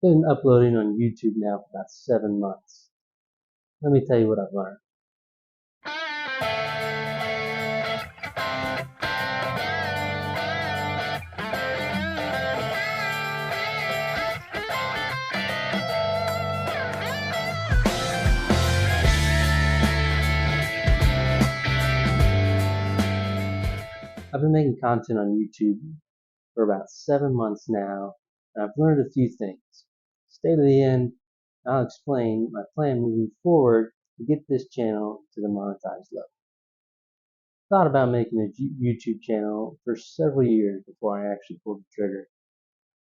Been uploading on YouTube now for about 7 months. Let me tell you what I've learned. I've been making content on YouTube for about 7 months now, and I've learned a few things. Stay to the end, and I'll explain my plan moving forward to get this channel to the monetized level. Thought about making a YouTube channel for several years before I actually pulled the trigger.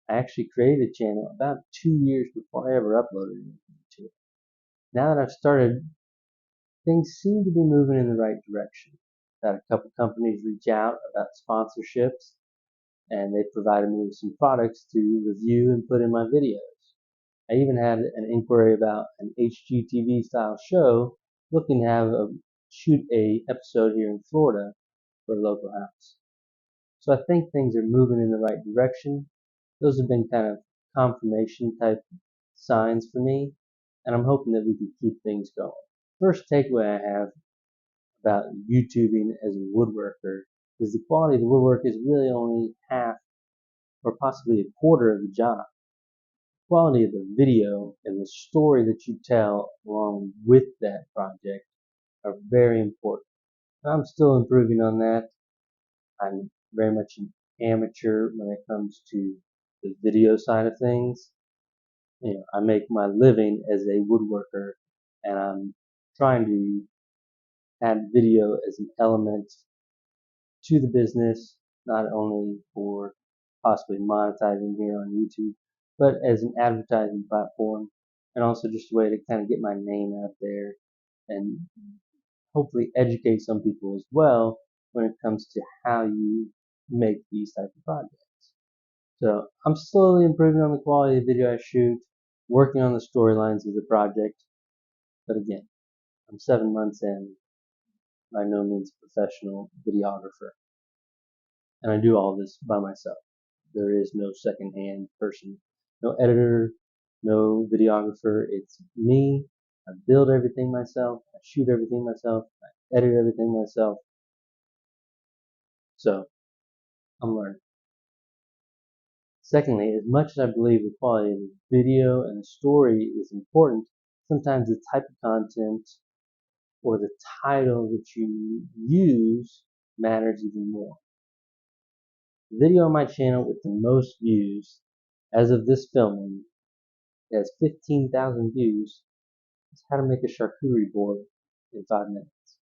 I actually created a channel about 2 years before I ever uploaded anything to it. Now that I've started, things seem to be moving in the right direction. I've had a couple companies reach out about sponsorships, and they provided me with some products to review and put in my videos. I even had an inquiry about an HGTV style show, looking to shoot a episode here in Florida for a local house. So I think things are moving in the right direction. Those have been kind of confirmation type signs for me, and I'm hoping that we can keep things going. First takeaway I have about YouTubing as a woodworker is the quality of the woodwork is really only half or possibly a quarter of the job. The quality of the video and the story that you tell along with that project are very important. I'm still improving on that. I'm very much an amateur when it comes to the video side of things. I make my living as a woodworker, and I'm trying to add video as an element to the business, not only for possibly monetizing here on YouTube, but as an advertising platform, and also just a way to kind of get my name out there and hopefully educate some people as well when it comes to how you make these type of projects. So I'm slowly improving on the quality of the video I shoot, working on the storylines of the project, but again, I'm 7 months in, by no means a professional videographer. And I do all this by myself. There is no second-hand person, no editor, no videographer. It's me. I build everything myself. I shoot everything myself. I edit everything myself. So I'm learning. Secondly, as much as I believe the quality of the video and the story is important, sometimes the type of content or the title that you use matters even more. The video on my channel with the most views as of this filming has 15,000 views. It's how to make a charcuterie board in 5 minutes.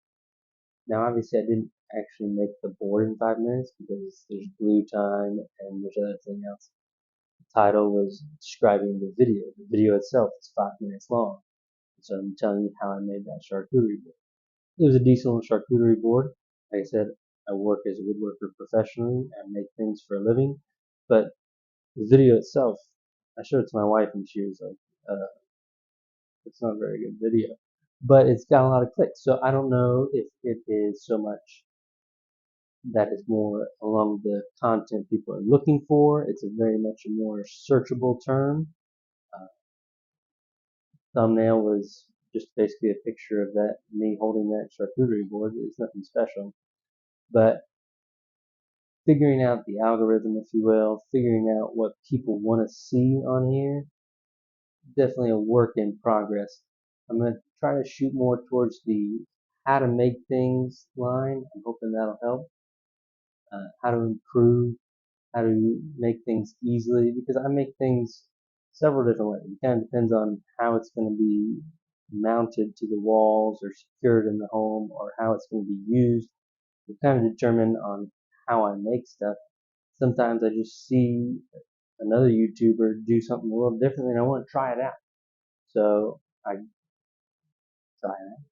Now obviously I didn't actually make the board in 5 minutes because there's glue time and there's other thing else. The title was describing the video. The video itself is 5 minutes long. So I'm telling you how I made that charcuterie board. It was a decent charcuterie board. Like I said, I work as a woodworker professionally and make things for a living. But the video itself, I showed it to my wife and she was like, it's not a very good video. But it's got a lot of clicks. So I don't know if it is so much that is more along the content people are looking for. It's a very much a more searchable term. Thumbnail was just basically a picture of that, me holding that charcuterie board. It's nothing special. But figuring out the algorithm, if you will, figuring out what people want to see on here, definitely a work in progress. I'm going to try to shoot more towards the how to make things line. I'm hoping that'll help. How to improve, how to make things easily, because I make things several different ways. It kind of depends on how it's going to be mounted to the walls or secured in the home or how it's going to be used. It kind of determine on how I make stuff. Sometimes I just see another YouTuber do something a little differently and I want to try it out. So I try it out.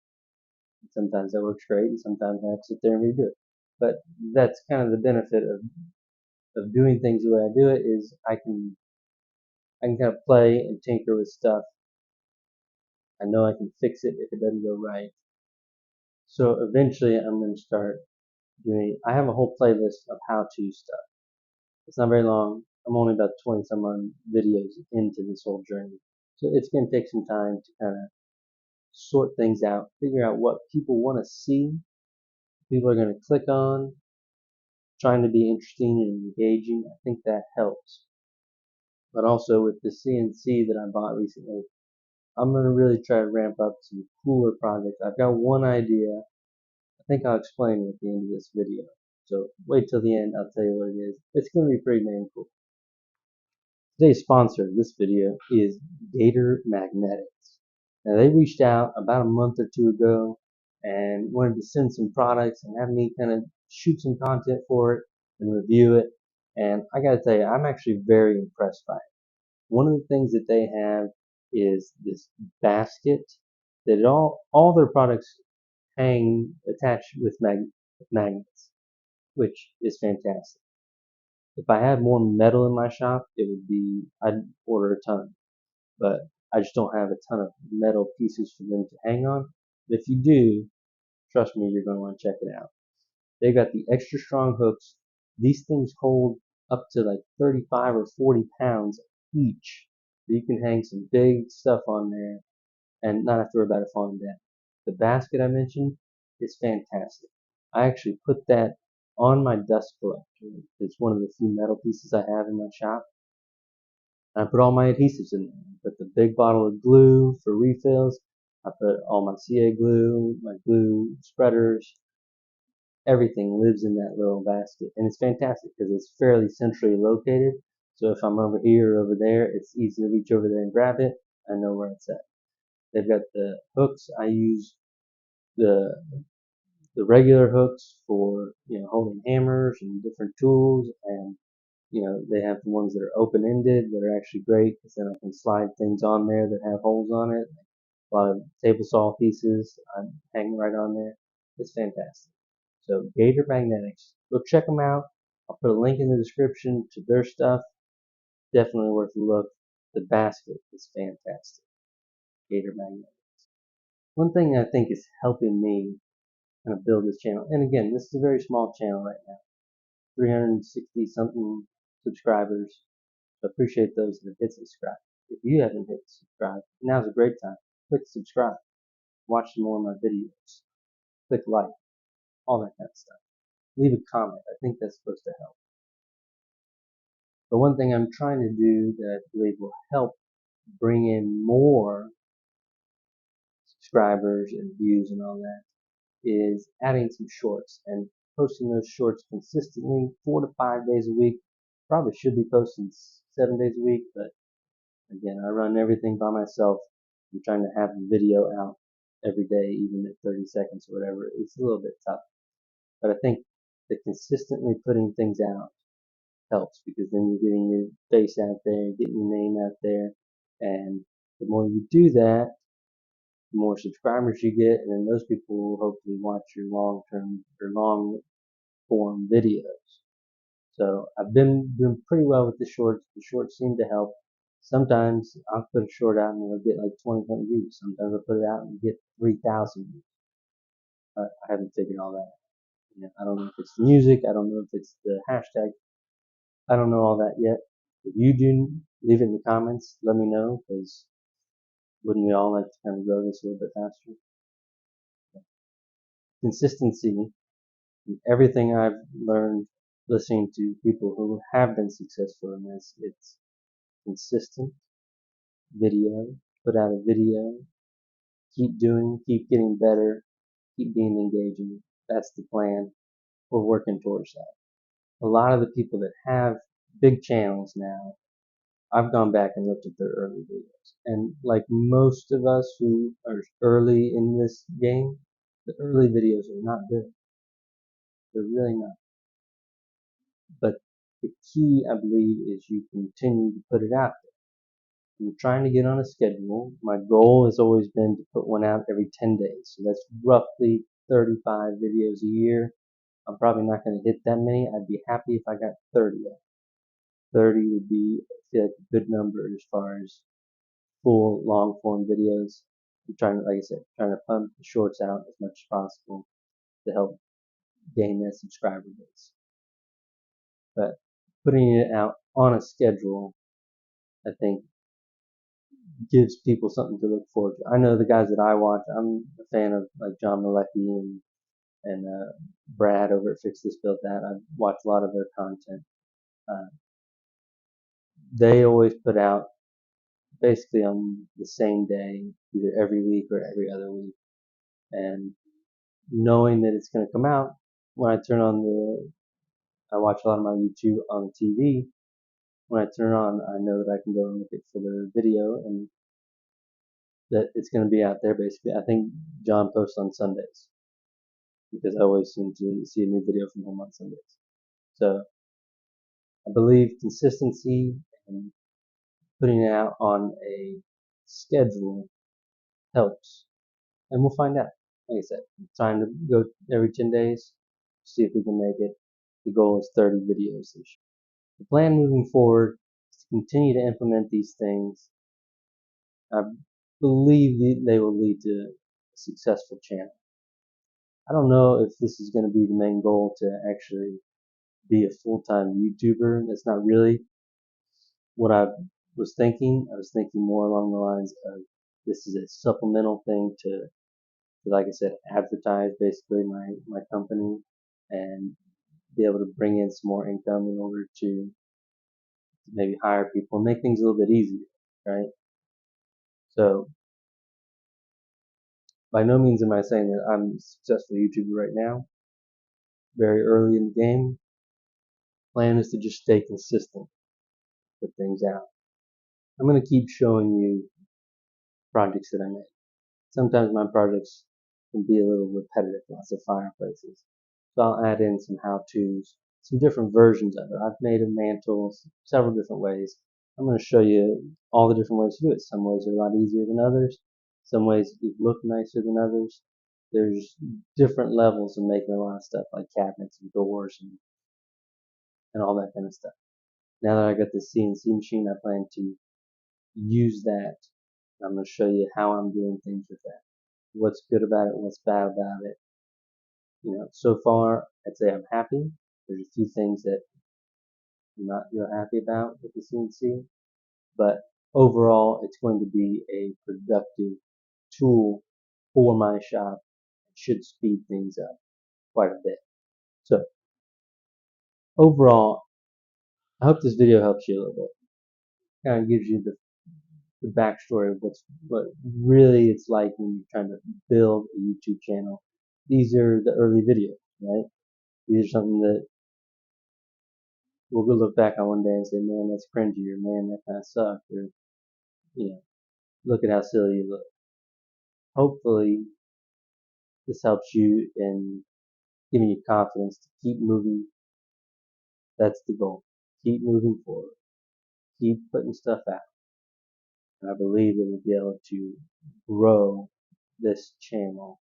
Sometimes that works great and sometimes I have to sit there and redo it. But that's kind of the benefit of doing things the way I do it is I can kind of play and tinker with stuff. I know I can fix it if it doesn't go right. So eventually I'm going to start I have a whole playlist of how-to stuff. It's not very long. I'm only about 20 some odd videos into this whole journey. So it's going to take some time to kind of sort things out, figure out what people want to see, people are going to click on, trying to be interesting and engaging. I think that helps. But also with the CNC that I bought recently, I'm going to really try to ramp up some cooler projects. I've got one idea. I think I'll explain it at the end of this video. So wait till the end, I'll tell you what it is. It's going to be pretty dang cool. Today's sponsor of this video is Gator Magnetics. Now they reached out about a month or two ago and wanted to send some products and have me kind of shoot some content for it and review it. And I gotta tell you, I'm actually very impressed by it. One of the things that they have is this basket that all their products hang attached with magnets, which is fantastic. If I had more metal in my shop, I'd order a ton, but I just don't have a ton of metal pieces for them to hang on. But if you do, trust me, you're going to want to check it out. They've got the extra strong hooks. These things hold up to like 35 or 40 pounds each. So you can hang some big stuff on there and not have to worry about it falling down. The basket I mentioned is fantastic. I actually put that on my dust collector. It's one of the few metal pieces I have in my shop. I put all my adhesives in there. I put the big bottle of glue for refills. I put all my CA glue, my glue spreaders. Everything lives in that little basket. And it's fantastic because it's fairly centrally located. So if I'm over here or over there, it's easy to reach over there and grab it. I know where it's at. They've got the hooks. I use the regular hooks for holding hammers and different tools, and they have the ones that are open ended that are actually great because then I can slide things on there that have holes on it. A lot of table saw pieces I hang right on there. It's fantastic. So Gator Magnetics, go check them out. I'll put a link in the description to their stuff. Definitely worth a look. The basket is fantastic. Gator Magnetics. One thing I think is helping me kind of build this channel, and again, this is a very small channel right now, 360 something subscribers. So I appreciate those that have hit subscribe. If you haven't hit subscribe, now's a great time. Click subscribe. Watch some more of my videos. Click like. All that kind of stuff. Leave a comment. I think that's supposed to help. But one thing I'm trying to do that I believe will help bring in more subscribers and views and all that is adding some shorts and posting those shorts consistently 4 to 5 days a week. Probably should be posting 7 days a week, but again, I run everything by myself. I'm trying to have the video out every day, even at 30 seconds or whatever. It's a little bit tough. But I think that consistently putting things out helps because then you're getting your face out there, getting your name out there, and the more you do that, the more subscribers you get, and then those people will hopefully watch your long form videos. So I've been doing pretty well with the shorts. The shorts seem to help. Sometimes I'll put a short out and it'll get like 20 views. Sometimes I'll put it out and get 3,000 views. I haven't figured all that out. I don't know if it's the music. I don't know if it's the hashtag. I don't know all that yet. If you do, leave it in the comments. Let me know because wouldn't we all like to kind of grow this a little bit faster? Consistency. Everything I've learned listening to people who have been successful in this, it's consistent video, put out a video, keep doing, keep getting better, keep being engaging. That's the plan. We're working towards that. A lot of the people that have big channels now, I've gone back and looked at their early videos. And like most of us who are early in this game, the early videos are not good. They're really not. But the key, I believe, is you continue to put it out there. I'm trying to get on a schedule. My goal has always been to put one out every 10 days. So that's roughly 35 videos a year. I'm probably not going to hit that many. I'd be happy if I got 30 of. 30 would be, I feel like, a good number as far as full long form videos. I'm trying to, like I said, trying to pump the shorts out as much as possible to help gain that subscriber base. But putting it out on a schedule, I think, gives people something to look forward to. I know the guys that I watch. I'm a fan of like John Malecki and Brad over at Fix This Build That. I've watched a lot of their content. Uh, they always put out basically on the same day, either every week or every other week. And knowing that it's going to come out, when I watch a lot of my YouTube on the TV. When I turn it on, I know that I can go and look at for the video and that it's going to be out there basically. I think John posts on Sundays because I always seem to see a new video from him on Sundays. So I believe consistency and putting it out on a schedule helps. And we'll find out. Like I said, trying to go every 10 days, see if we can make it. The goal is 30 videos this year. The plan moving forward is to continue to implement these things. I believe they will lead to a successful channel. I don't know if this is going to be the main goal to actually be a full-time YouTuber. That's not really what I was thinking. I was thinking more along the lines of this is a supplemental thing to, like I said, advertise basically my company and be able to bring in some more income in order to maybe hire people and make things a little bit easier, right? So by no means am I saying that I'm a successful YouTuber right now. Very early in the game. Plan is to just stay consistent, put things out. I'm going to keep showing you projects that I make. Sometimes my projects can be a little repetitive, lots of fireplaces. So I'll add in some how-tos, some different versions of it. I've made a mantle several different ways. I'm going to show you all the different ways to do it. Some ways are a lot easier than others. Some ways look nicer than others. There's different levels of making a lot of stuff like cabinets and doors and all that kind of stuff. Now that I got this CNC machine, I plan to use that. I'm going to show you how I'm doing things with that. What's good about it, what's bad about it. So far, I'd say I'm happy. There's a few things that I'm not real happy about with the CNC, but overall, it's going to be a productive tool for my shop. It should speed things up quite a bit. So, overall, I hope this video helps you a little bit. Kind of gives you the backstory of what really it's like when you're trying to build a YouTube channel. These are the early videos, right? These are something that we'll go look back on one day and say, man, that's cringy, or man, that kind of sucked, or look at how silly you look. Hopefully, this helps you in giving you confidence to keep moving. That's the goal. Keep moving forward. Keep putting stuff out. And I believe that we'll be able to grow this channel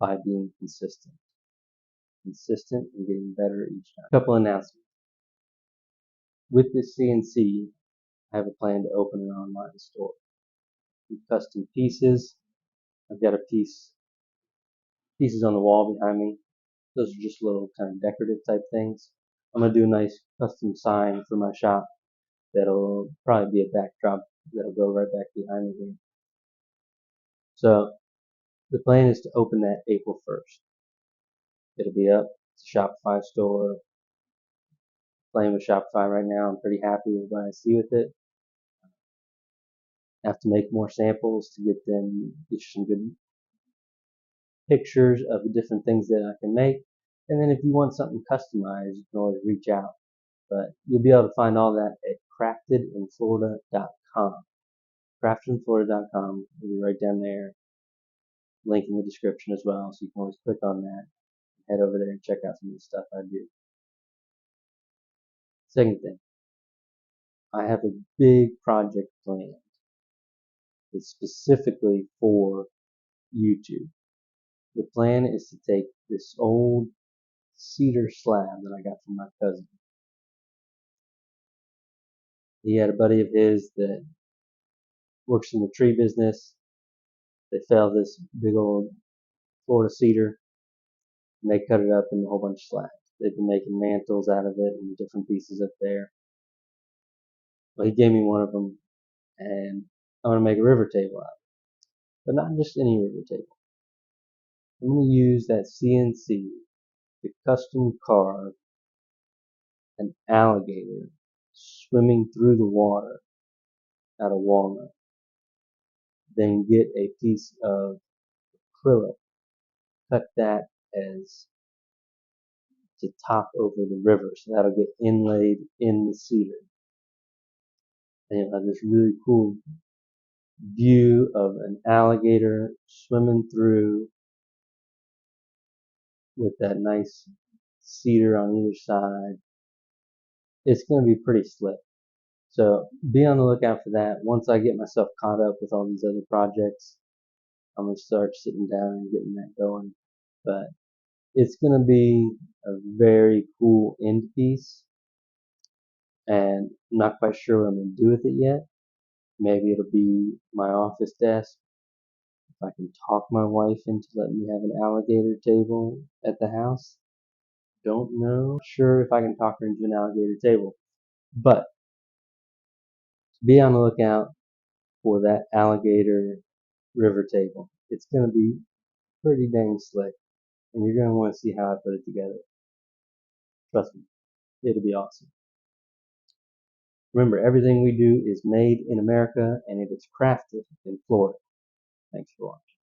by being consistent. Consistent and getting better each time. A couple announcements. With this CNC, I have a plan to open an online store. With custom pieces. I've got pieces on the wall behind me. Those are just little kind of decorative type things. I'm going to do a nice custom sign for my shop that'll probably be a backdrop that'll go right back behind me here. So the plan is to open that April 1st. It'll be up. It's a Shopify store. Playing with Shopify right now. I'm pretty happy with what I see with it. I have to make more samples to get some good pictures of the different things that I can make. And then if you want something customized, you can always reach out. But you'll be able to find all that at craftedinflorida.com. Craftedinflorida.com will be right down there. Link in the description as well, so you can always click on that. Head over there and check out some of the stuff I do. Second thing, I have a big project planned. It's specifically for YouTube. The plan is to take this old cedar slab that I got from my cousin. He had a buddy of his that works in the tree business. They fell this big old Florida cedar and they cut it up into a whole bunch of slabs. They've been making mantles out of it and different pieces up there. Well, he gave me one of them, and I'm going to make a river table out of it. But not just any river table. I'm going to use that CNC to custom carve an alligator swimming through the water out of walnut. Then get a piece of acrylic, cut that as to top over the river, so that'll get inlaid in the cedar. And you'll have this really cool view of an alligator swimming through with that nice cedar on either side. It's going to be pretty slick. So be on the lookout for that. Once I get myself caught up with all these other projects, I'm going to start sitting down and getting that going. But it's going to be a very cool end piece, and I'm not quite sure what I'm going to do with it yet. Maybe it'll be my office desk. If I can talk my wife into letting me have an alligator table at the house. Don't know. Sure if I can talk her into an alligator table. But be on the lookout for that alligator river table. It's going to be pretty dang slick, and you're going to want to see how I put it together. Trust me, it'll be awesome. Remember, everything we do is made in America, and it is crafted in Florida. Thanks for watching.